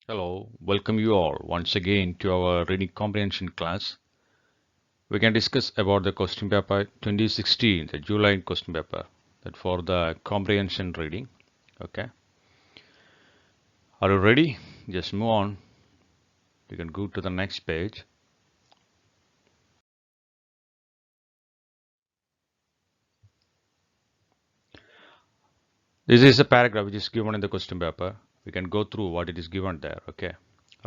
Hello, welcome you all once again to our reading comprehension class. We can discuss about the question paper 2016, the July question paper, that for the comprehension reading. Okay, are you ready? Just move on. You can go to the next page. This is a paragraph which is given in the question paper. We can go through what it is given there. Okay,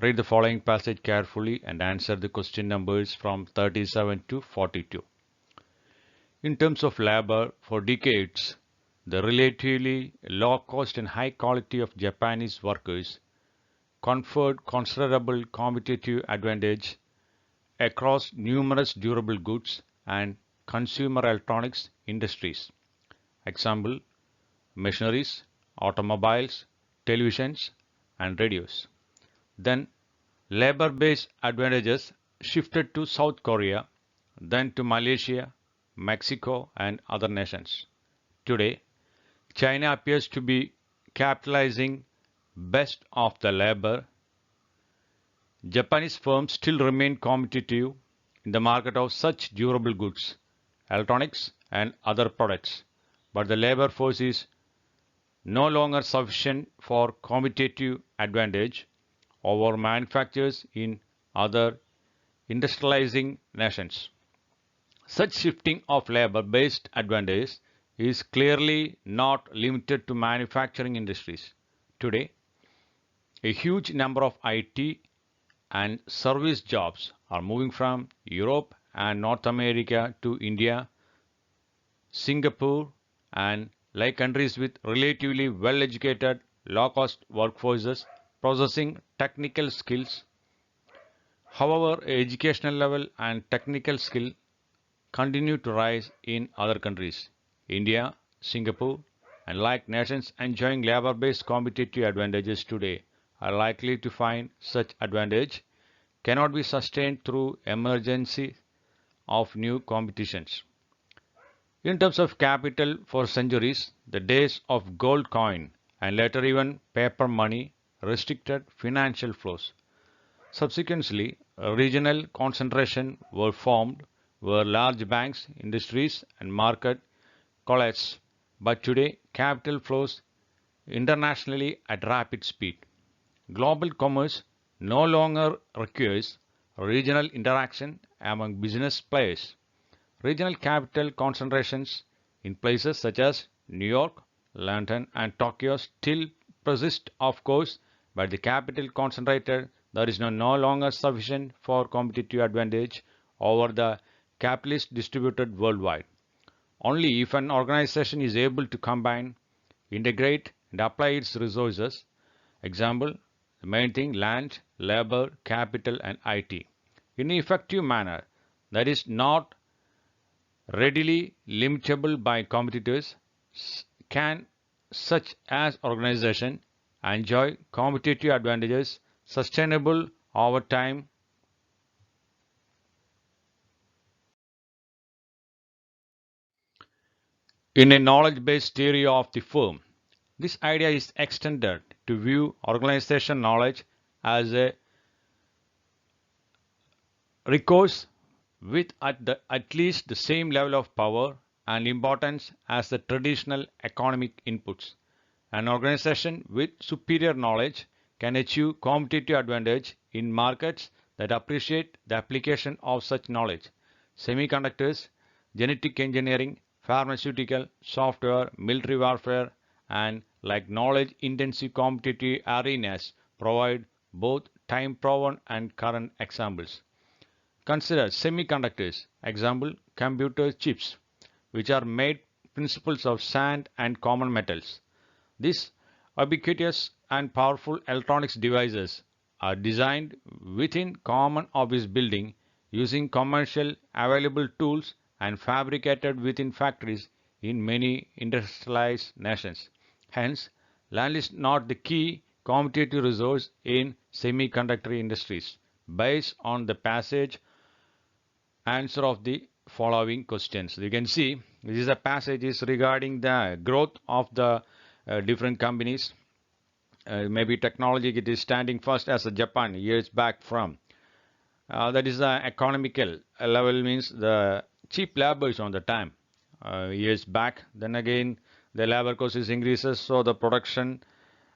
read the following passage carefully and answer the question numbers from 37 to 42. In terms of labor, for decades, the relatively low cost and high quality of Japanese workers conferred considerable competitive advantage across numerous durable goods and consumer electronics industries. Example, machineries, automobiles, televisions, and radios. Then, labor-based advantages shifted to South Korea, then to Malaysia, Mexico, and other nations. Today, China appears to be capitalizing best of the labor. Japanese firms still remain competitive in the market of such durable goods, electronics, and other products, but the labor force is no longer sufficient for competitive advantage over manufacturers in other industrializing nations. Such shifting of labor-based advantage is clearly not limited to manufacturing industries. Today, a huge number of IT and service jobs are moving from Europe and North America to India, Singapore, and like countries with relatively well-educated, low-cost workforces possessing technical skills. However, educational level and technical skill continue to rise in other countries. India, Singapore, and like nations enjoying labor-based competitive advantages today are likely to find such advantage cannot be sustained through emergence of new competitions. In terms of capital for centuries, the days of gold coin and later even paper money restricted financial flows. Subsequently, regional concentration were formed where large banks, industries, and market collapsed. But today, capital flows internationally at rapid speed. Global commerce no longer requires regional interaction among business players. Regional capital concentrations in places such as New York, London, and Tokyo still persist, of course, but the capital concentrated there is no longer sufficient for competitive advantage over the capitalist distributed worldwide. Only if an organization is able to combine, integrate, and apply its resources, example, the main thing land, labor, capital, and IT, in an effective manner that is not readily limitable by competitors, can such as organization enjoy competitive advantages sustainable over time. In a knowledge-based theory of the firm, this idea is extended to view organization knowledge as a recourse with at least the same level of power and importance as the traditional economic inputs. An organization with superior knowledge can achieve competitive advantage in markets that appreciate the application of such knowledge. Semiconductors, genetic engineering, pharmaceutical, software, military warfare, and like knowledge intensive competitive arenas provide both time proven and current examples. Consider semiconductors, example computer chips, which are made principles of sand and common metals. These ubiquitous and powerful electronics devices are designed within common office building using commercial available tools and fabricated within factories in many industrialized nations. Hence, land is not the key competitive resource in semiconductor industries. Based on the passage answer of the following questions. You can see this is a passage is regarding the growth of the different companies maybe technology it is standing first as a Japan years back from. That is the economical level means the cheap labor is on the time years back. Then again the labor cost is increases, so the production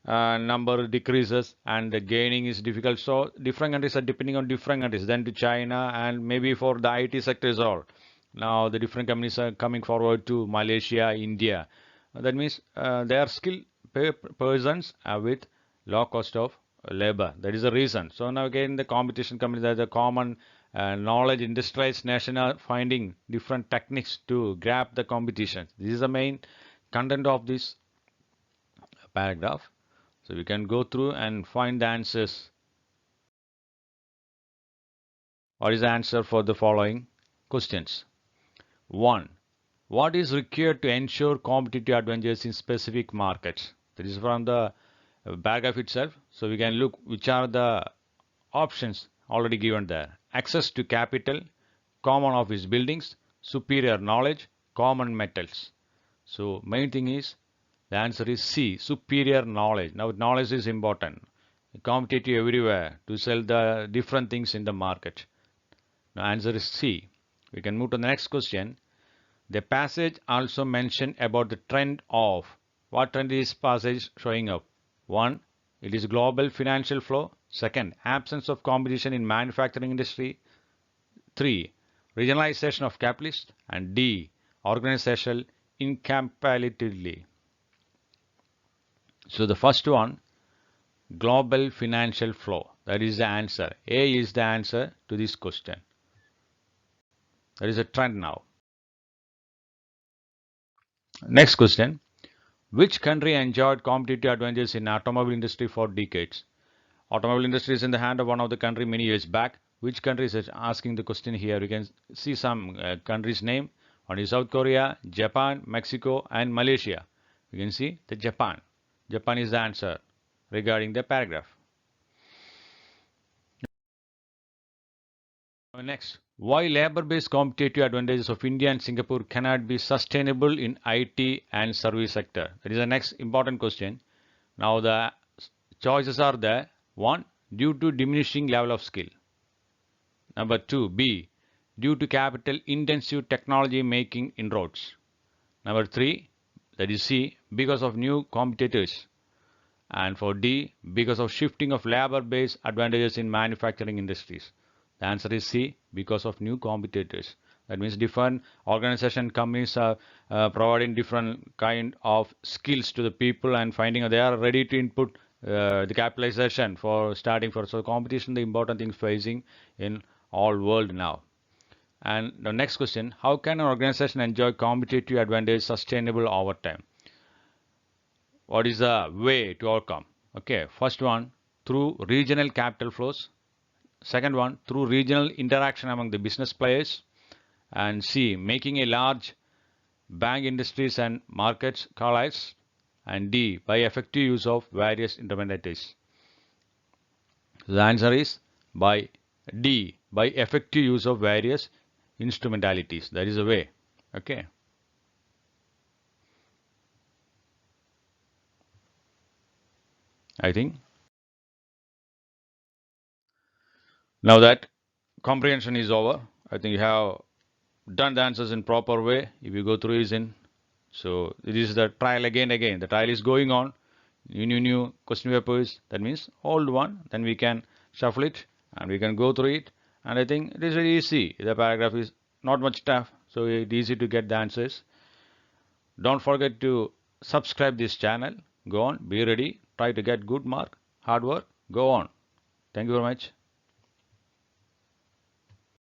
number decreases and the gaining is difficult. So different countries are depending on different countries. Then to China and maybe for the IT sector is all. Now the different companies are coming forward to Malaysia, India. That means they are skilled persons with low cost of labor. That is the reason. So now again the competition companies are the common knowledge industrialized nation are finding different techniques to grab the competition. This is the main content of this paragraph. So we can go through and find the answers. What is the answer for the following questions? 1. What is required to ensure competitive advantages in specific markets? That is from the paragraph itself. So we can look which are the options already given there. Access to capital, common office buildings, superior knowledge, common metals. So main thing is the answer is C, superior knowledge. Now knowledge is important. Competitive everywhere to sell the different things in the market. Now answer is C. We can move to the next question. The passage also mentioned about the trend of, what trend is passage showing up? 1. It is global financial flow. 2nd, absence of competition in manufacturing industry. 3. Regionalization of capitalists. And D. Organizational incompatibility. So the first one, global financial flow. That is the answer. A is the answer to this question. That is a trend now. Next question. Which country enjoyed competitive advantages in automobile industry for decades? Automobile industry is in the hand of one of the country many years back. Which country is asking the question here? You can see some countries name. One is South Korea, Japan, Mexico and Malaysia. You can see the Japan. Japan is the answer regarding the paragraph. Next, why labor-based competitive advantages of India and Singapore cannot be sustainable in IT and service sector? That is the next important question. Now the choices are there. 1. Due to diminishing level of skill. Number 2. B. Due to capital intensive technology making inroads. Number 3. That is C. Because of new competitors. And for D. Because of shifting of labor-based advantages in manufacturing industries. The answer is C, because of new competitors. That means different organization companies are providing different kind of skills to the people and finding they are ready to input the capitalization for starting for. So competition, the important thing facing in all world now. And the next question, how can an organization enjoy competitive advantage sustainable over time? What is the way to overcome? Okay, first one, through regional capital flows. Second one, through regional interaction among the business players. And C, making a large bank industries and markets collides. And D, by effective use of various intermediaries. The answer is by D, by effective use of various instrumentalities. That is the way. Okay. I think now that comprehension is over, I think you have done the answers in proper way. If you go through is in, so it is the trial again. The trial is going on. New question papers. That means old one. Then we can shuffle it and we can go through it. And I think it is very easy. The paragraph is not much tough, so it's easy to get the answers. Don't forget to subscribe this channel. Go on, be ready. Try to get good mark. Hard work. Go on. Thank you very much.